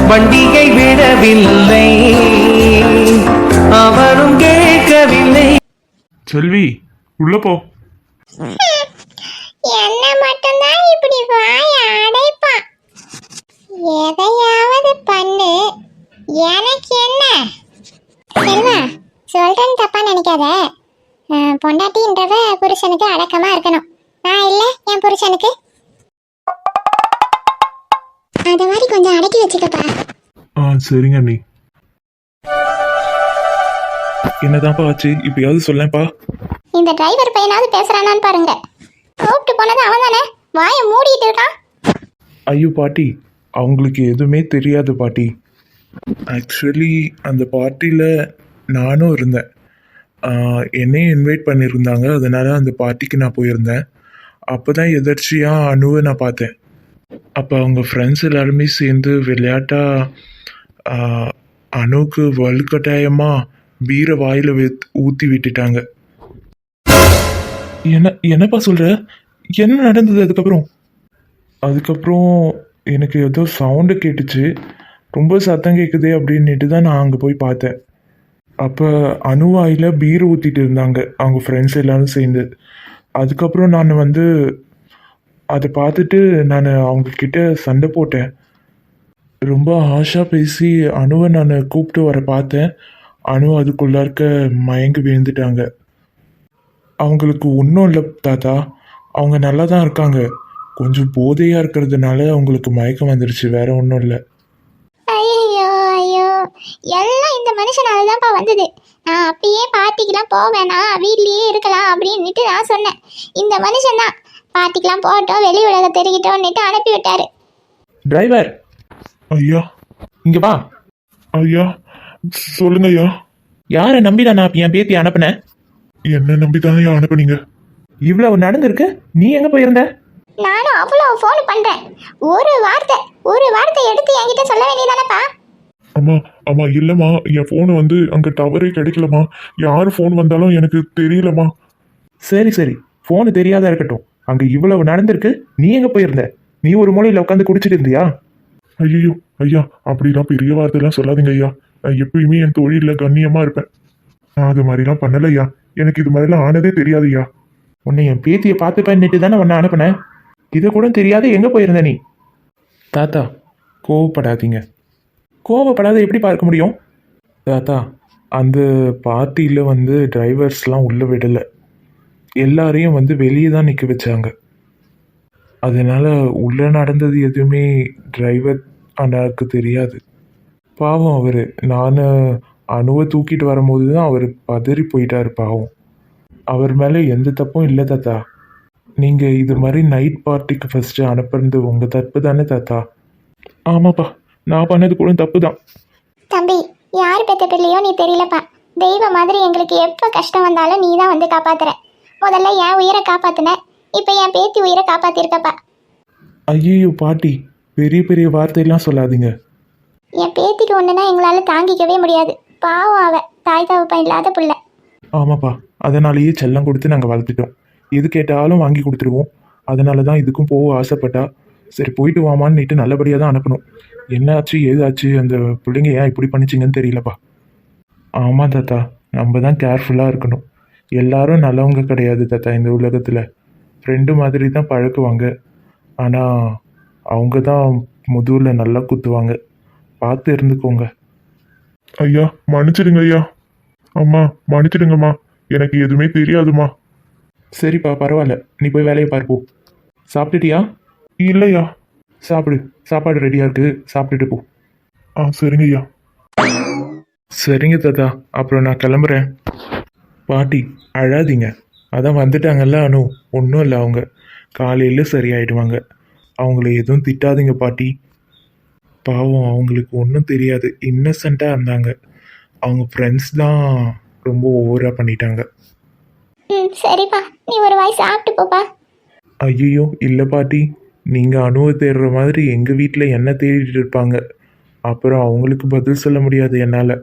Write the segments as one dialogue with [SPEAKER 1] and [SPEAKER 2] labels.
[SPEAKER 1] வண்டியை விடவில்லை, அவரும் கேட்கவில்லை.
[SPEAKER 2] செல்வி உள்ள போ.
[SPEAKER 3] என்ன மட்டும்தான் இப்படி வாய அடைப்பா? எதையாவது பண்ணு, எனக்கு என்ன? செல்வா, சொல்றேன்னு தப்பா நினைக்காத. பொண்டாட்டின்றவ புருஷனுக்கு அடக்கமா இருக்கணும். நான் இல்ல என் புருஷனுக்கு அத மாதிரி கொஞ்சம் அடக்கி வச்சுக்கப்பா.
[SPEAKER 2] சரிங்க அண்ணி. என்னதான்ப்பா ஆச்சு? இப்பயாவது சொல்லேன்ப்பா.
[SPEAKER 3] இந்த டிரைவர் பையனாவது பேசுறானான்னு பாருங்க. கூப்பிட்டு போனது அவன் தானே, வாயை மூடிட்டு இருக்கான்.
[SPEAKER 2] ஐயோ பாட்டி, அவங்களுக்கு எதுவுமே தெரியாது பாட்டி. ஆக்சுவலி அந்த பார்ட்டியில் நானும் இருந்தேன். என்னையும் இன்வைட் பண்ணியிருந்தாங்க, அதனால அந்த பார்ட்டிக்கு நான் போயிருந்தேன். அப்போ தான் எதர்ச்சியாக அணுவை நான் பார்த்தேன். அப்போ அவங்க ஃப்ரெண்ட்ஸ் எல்லாருமே சேர்ந்து விளையாட்டா அணுவுக்கு வலுக்கட்டாயமாக பீரை வாயில் ஊற்றி விட்டுட்டாங்க. என்னப்பா சொல்கிற? என்ன நடந்தது அதுக்கப்புறம் எனக்கு ஏதோ சவுண்டு கேட்டுச்சு, ரொம்ப சத்தம் கேட்குதே அப்படின்ட்டு தான் நான் அங்கே போய் பார்த்தேன். அப்போ அணுவாயில் பீர் ஊற்றிட்டு இருந்தாங்க அவங்க ஃப்ரெண்ட்ஸ் எல்லோரும் சேர்ந்து. அதுக்கப்புறம் நான் அதை பார்த்துட்டு நான் அவங்கக்கிட்ட சண்டை போட்டேன். ரொம்ப ஹாஷாக பேசி அணுவை நான் கூப்பிட்டு வர பார்த்தேன். அணு அதுக்குள்ளார்க்க மயங்கி விழுந்துட்டாங்க. அவங்களுக்கு ஒன்றும் இல்லை தாத்தா, அவங்க நல்லா தான் இருக்காங்க. கொஞ்சம் போதையாக இருக்கிறதுனால அவங்களுக்கு மயக்கம் வந்துருச்சு, வேற ஒன்றும் இல்லை.
[SPEAKER 3] ஐயோ ஐயோ, எல்லாம் இந்த மனுஷனால தான்ப்பா வந்தது. நான் அப்பயே பார்ட்டிக்கெல்லாம் போவேனா, வீட்லயே இருக்கலாம் அப்படின்னுட்டு நான் சொன்னேன். இந்த மனுஷன் தான் பார்ட்டிக்கெல்லாம் போட்டோம், வெளி உலக தெரிவிட்டோம்னுட்டு அனுப்பி விட்டாரு.
[SPEAKER 2] டிரைவர் ஐயா, இங்கே வா. ஐயா சொல்லுங்க ஐயா. யாரை நம்பி நான் என் பேத்தி அனுப்புனேன்? என்ன நம்பி தானே அனுப்புனீங்க? இவ்வளவு நடந்திருக்கு, நீ எங்கே போயிருந்த?
[SPEAKER 3] நானும் அவ்வளோ ஃபோன் பண்ணுறேன், ஒரு வார்த்தை எடுத்து என்கிட்ட சொல்ல வேண்டியதானப்பா.
[SPEAKER 2] அம்மா இல்லைம்மா, என் ஃபோனு அங்கே டவரே கிடைக்கலம்மா. யார் ஃபோன் வந்தாலும் எனக்கு தெரியலம்மா. சரி, ஃபோனு தெரியாத இருக்கட்டும். அங்கே இவ்வளவு நடந்திருக்கு, நீ எங்கே போயிருந்த? நீ ஒரு மூலையில் உட்காந்து குடிச்சிட்டு இருந்தியா? ஐயோ ஐயா, அப்படிலாம் பெரிய வார்த்தைலாம் சொல்லாதீங்க ஐயா. நான் எப்பயுமே என் தொழிலில் கண்ணியமாக இருப்பேன். நான் அது மாதிரிலாம் பண்ணல ஐயா. எனக்கு இது மாதிரிலாம் ஆனதே தெரியாது ஐயா. உன்னை என் பேத்தியை பார்த்து பண்ணிட்டு தானே உன்னை அனுப்புனேன். இதை கூட தெரியாது எங்கே போயிருந்த நீ? தாத்தா கோவப்படாதீங்க. கோவப்படாத எப்படி பார்க்க முடியும்? தாத்தா, அந்த பார்ட்டியில் டிரைவர்ஸ்லாம் உள்ளே விடலை. எல்லாரையும் வெளியே தான் நிற்க வச்சாங்க. அதனால் உள்ளே நடந்தது எதுவுமே டிரைவர் அண்ணாவுக்கு தெரியாது. பாவம் அவர். நான் அணுவை தூக்கிட்டு வரும்போது தான் அவர் பதறி போயிட்டார் பாவம். அவர் மேலே எந்த தப்பும் இல்லை தாத்தா. நீங்கள் இது மாதிரி நைட் பார்ட்டிக்கு ஃபஸ்ட்டு அனுப்புறது உங்கள் தப்பு தானே தாத்தா? ஆமாப்பா, நான் பண்ணது கூட தப்பு தான்.
[SPEAKER 3] தம்பி, யார் பெற்ற பிள்ளையோ நீ தெரியலப்பா. தெய்வம் மாதிரி எங்களுக்கு எப்போ கஷ்டம் வந்தாலும் நீ தான் காப்பாத்துற. முதல்ல என் உயிரை காப்பாத்தின, இப்போ என் பேத்தி உயிரை காப்பாத்திருக்கப்பா.
[SPEAKER 2] ஐயோ பாட்டி, பெரிய பெரிய வார்த்தையெல்லாம் சொல்லாதீங்க.
[SPEAKER 3] என் பேத்திக்கு ஒன்றுனா எங்களால் தாங்கிக்கவே முடியாது. பாவம் அவ, தாய் தகப்பன் இல்லாத பிள்ளை.
[SPEAKER 2] ஆமாப்பா, அதனாலேயே செல்லம் கொடுத்து நாங்கள் வளர்த்துட்டோம். எது கேட்டாலும் வாங்கி கொடுத்துருவோம். அதனால தான் இதுக்கும் போக ஆசைப்பட்டா. சரி போயிட்டு வாமான்னுட்டு நல்லபடியாக தான் அனுப்பணும். என்னாச்சு ஏதாச்சு, அந்த பிள்ளைங்க ஏன் இப்படி பண்ணிச்சிங்கன்னு தெரியலப்பா. ஆமாம் தாத்தா, நம்ம தான் கேர்ஃபுல்லாக இருக்கணும். எல்லாரும் நல்லவங்க கிடையாது தாத்தா. இந்த உலகத்தில் ஃப்ரெண்டு மாதிரி தான் பழக்குவாங்க. ஆனால் அவங்க தான் முதுகில் நல்லா குத்துவாங்க. பார்த்து இருந்துக்கோங்க. ஐயா மன்னிச்சிடுங்க ஐயா. அம்மா மன்னிச்சிடுங்கம்மா, எனக்கு எதுவுமே தெரியாதுமா. சரிப்பா, பரவாயில்ல. நீ போய் வேலையை பார்ப்போ. சாப்பிட்டுட்டியா? இல்லையா. சாப்பிடு, சாப்பாடு ரெடியாக இருக்குது, சாப்பிட்டுட்டு போ. சரிங்க ஐயா. சரிங்க தாத்தா, அப்புறம் நான் கிளம்புறேன். பாட்டி அழாதீங்க, அதான் வந்துட்டாங்கல்ல அனு, ஒன்றும் இல்லை. அவங்க காலையில் சரியாயிடுவாங்க. அவங்கள எதுவும் திட்டாதீங்க பாட்டி. பாவம், அவங்களுக்கு ஒன்றும் தெரியாது, இன்னசென்ட்டாக இருந்தாங்க. அவங்க ஃப்ரெண்ட்ஸ் தான் ரொம்ப ஓவராக பண்ணிட்டாங்க.
[SPEAKER 3] சரிப்பா, நீ ஒரு வாய் சாப்பிட்டு போப்பா.
[SPEAKER 2] ஐயோ இல்லை பாட்டி, நீங்கள் அணுவை தேடுற மாதிரி எங்கள் வீட்டில் என்ன தேடிட்டு இருப்பாங்க. அப்புறம் அவங்களுக்கு பதில் சொல்ல முடியாது என்னால்.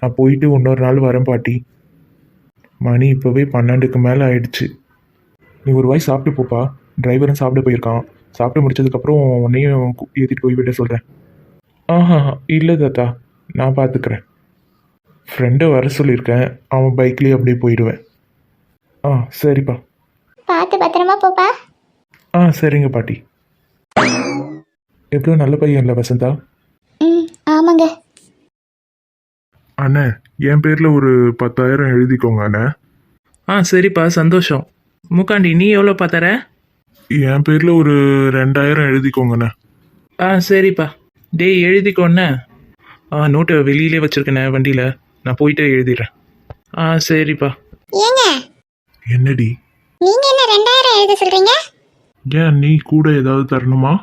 [SPEAKER 2] நான் போயிட்டு இன்னொரு நாள் வரேன் பாட்டி. மணி இப்போவே 12க்கு மேலே ஆயிடுச்சு. நீ ஒரு வாய் சாப்பிட்டு போப்பா. டிரைவரும் சாப்பிட போயிருக்கான். சாப்பிட்டு முடிச்சதுக்கப்புறம் உன்னையும் ஏற்றிட்டு போய் விட சொல்கிறேன். ஆஹா இல்லை தாத்தா, நான் பார்த்துக்கிறேன். ஃப்ரெண்டை வர சொல்லியிருக்கேன், அவன் பைக்லேயே அப்படியே போயிடுவேன். ஆ சரிப்பா.
[SPEAKER 3] பார்த்து பத்திரமா போப்பா.
[SPEAKER 2] ஆ சரிங்க பாட்டி. எவ்வளோ நல்ல பையன் இல்லை வசந்தா?
[SPEAKER 3] ம் ஆமாங்க.
[SPEAKER 2] அண்ணே, என் பேரில் ஒரு 10,000 எழுதிக்கோங்க அண்ணே.
[SPEAKER 1] ஆ சரிப்பா, சந்தோஷம். மூக்காண்டி நீ எவ்வளோ பார்த்தர?
[SPEAKER 2] என் பேரில் ஒரு 2,000 எழுதிக்கோங்கண்ணே.
[SPEAKER 1] ஆ சரிப்பா. டேய் எழுதிக்கோண்ணே. நோட்டை வெளியிலே வச்சிருக்கேண்ணே வண்டியில், நான் போயிட்டு எழுதிடுறேன். ஆ சரிப்பா.
[SPEAKER 3] ஏங்க
[SPEAKER 2] என்னடி?
[SPEAKER 3] நீங்க என்ன 2000 எழுத சொல்றீங்க?
[SPEAKER 2] ஏன் நீ கூட ஏதாவது தரணுமா?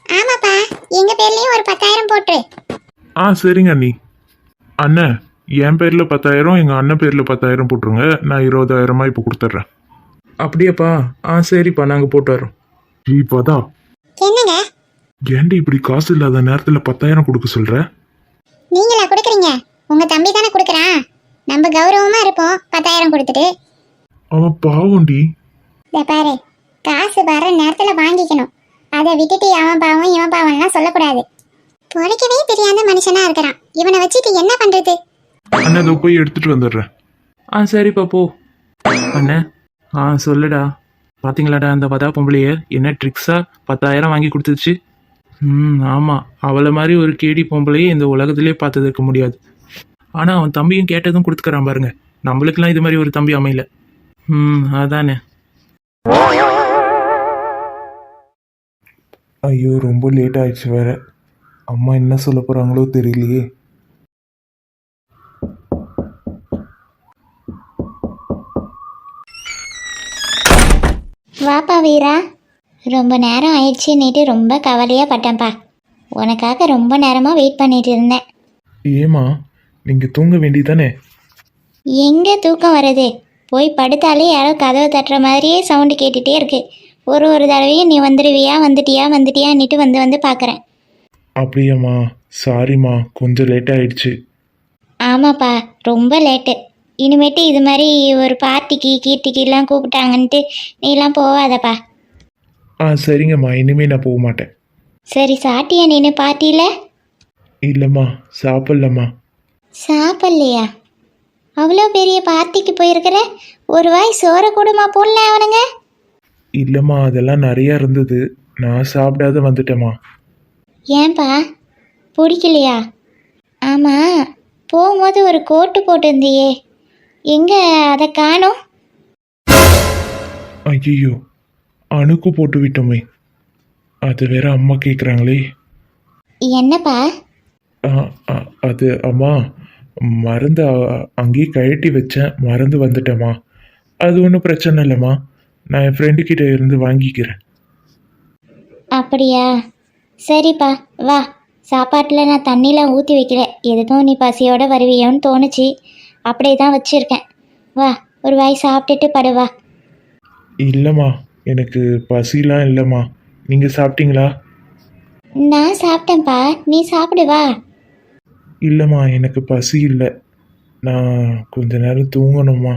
[SPEAKER 3] ஆமாப்பா, எங்க பேர்லயும் ஒரு 10,000 போட்டு.
[SPEAKER 2] ஆ சரிங்க அண்ணி. அண்ணே, என் பேரில் 10,000, எங்கள் அண்ணன் பேரில் 10,000 போட்டுருங்க. நான் 20,000 இப்போ கொடுத்துட்றேன்.
[SPEAKER 1] அப்படியாப்பா? ஆ சரிப்பா, நாங்கள் போட்டு வரோம்.
[SPEAKER 2] இப்போதா
[SPEAKER 3] என்னங்க
[SPEAKER 2] ஏன்டி இப்படி காசு இல்லாத நேரத்தில் 10,000 கொடுக்க சொல்கிற?
[SPEAKER 3] நீங்களா கொடுக்குறீங்க? உங்க தம்பி தானே கொடுக்குறான். நம்ம கௌரவமா இருப்போம் 10,000 கொடுத்துட்டு.
[SPEAKER 2] அவன் பாவம்டி.
[SPEAKER 3] இதை பாரு, காசு வர நேரத்துல வாங்கிக்கணும். அதை விட்டுட்டு அவன் பாவம் இவன் பாவம்லாம் சொல்லக்கூடாது. பொழைக்கவே தெரியாத மனுஷனா இருக்கிறான். இவனை வச்சுட்டு என்ன பண்றது?
[SPEAKER 2] அண்ணா, அதை போய் எடுத்துட்டு வந்துடுறேன்.
[SPEAKER 1] ஆ சரிப்பா, போ. அண்ணே, சொல்லுடா. பார்த்தீங்களாடா அந்த வதா பொம்பளைய என்ன ட்ரிக்ஸாக 10,000 வாங்கி கொடுத்துச்சு. ஆமாம், அவளை மாதிரி ஒரு கேடி பொம்பளையே இந்த உலகத்திலே பார்த்தது இருக்க முடியாது. ஆனால் அவன் தம்பியும் கேட்டதும் கொடுத்துக்கிறான் பாருங்க. நம்மளுக்கெல்லாம் இது மாதிரி ஒரு தம்பி அமையல. அதானே.
[SPEAKER 2] ஐயோ, ரொம்ப லேட் ஆயிடுச்சு வேற. அம்மா என்ன சொல்ல போகிறாங்களோ தெரியலையே.
[SPEAKER 3] வாப்பா வீரா, ரொம்ப நேரம் ஆயிடுச்சுன்னுட்டு ரொம்ப கவலையாக பட்டேன்ப்பா. உனக்காக ரொம்ப நேரமாக வெயிட் பண்ணிட்டு இருந்தேன்.
[SPEAKER 2] ஏமா, நீங்கள் தூங்க வேண்டியதானே?
[SPEAKER 3] எங்கே தூக்கம் வருது? போய் படுத்தாலே யாரோ கதவை தட்டுற மாதிரியே சவுண்டு கேட்டுகிட்டே இருக்கு. ஒரு தடவையும் நீ வந்துட்டியான்னுட்டு வந்து பார்க்குறேன்.
[SPEAKER 2] அப்படியாம்மா, சாரிம்மா, கொஞ்சம் லேட் ஆயிடுச்சு.
[SPEAKER 3] ஆமாப்பா, ரொம்ப லேட்டு. இனிமேட்டு இது மாதிரி ஒரு பார்ட்டிக்கு கீர்த்திக்கெல்லாம் கூப்பிட்டாங்கன்ட்டு நீலாம் போகாதப்பா.
[SPEAKER 2] சரிங்கம்மா, இனிமேல் நான் போக மாட்டேன்.
[SPEAKER 3] சரி, சாட்டியா நீனு பார்ட்டியில்?
[SPEAKER 2] இல்லைம்மா, சாப்பிட்லம்மா.
[SPEAKER 3] சாப்பிட்லையா? அவ்வளோ பெரிய பார்ட்டிக்கு போயிருக்கிற, ஒரு வாய் சோறை கூடமா போடல அவனுங்க?
[SPEAKER 2] இல்லைம்மா, அதெல்லாம் நிறையா இருந்தது, நான் சாப்பிடாத வந்துட்டேம்மா.
[SPEAKER 3] ஏன்பா, பிடிக்கலையா? ஆமாம், போகும்போது ஒரு கோட்டு போட்டிருந்தியே, எங்கே அதை காணோம்?
[SPEAKER 2] ஐயோ, அணுக்கு போட்டு விட்டோமே. அது வேற அம்மா கேட்குறாங்களே.
[SPEAKER 3] என்னப்பா?
[SPEAKER 2] அது அம்மா, மறந்து அங்கேயே கழட்டி வச்சேன், மறந்து வந்துட்டேம்மா. அது ஒன்றும் பிரச்சனை இல்லைம்மா, நான் என் ஃப்ரெண்டுக்கிட்ட இருந்து வாங்கிக்கிறேன்.
[SPEAKER 3] அப்படியா? சரிப்பா, வா. சாப்பாட்டில் நான் தண்ணிலாம் ஊற்றி வைக்கல, எதுக்கும் நீ பசியோடு வருவியோன்னு தோணுச்சு, அப்படியே தான் வச்சுருக்கேன். வா, ஒரு வாய் சாப்பிட்டுட்டு படுவா.
[SPEAKER 2] இல்லைம்மா, எனக்கு பசிலாம் இல்லைம்மா. நீங்கள் சாப்பிட்டீங்களா?
[SPEAKER 3] நான் சாப்பிட்டேன்ப்பா, நீ சாப்பிடு வா.
[SPEAKER 2] இல்லைம்மா, எனக்கு பசி இல்லை, நான் கொஞ்ச நேரம் தூங்கணும்மா.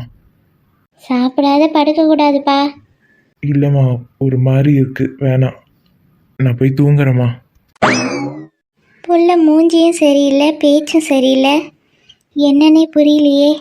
[SPEAKER 3] சாப்பிடாத படுக்கக்கூடாதுப்பா.
[SPEAKER 2] இல்லைம்மா, ஒரு மாதிரி இருக்கு, வேணாம், நான் போய் தூங்குறேம்மா.
[SPEAKER 3] புள்ள மூஞ்சியும் சரியில்லை, பேச்சும் சரியில்லை, என்னன்னே புரியலையே.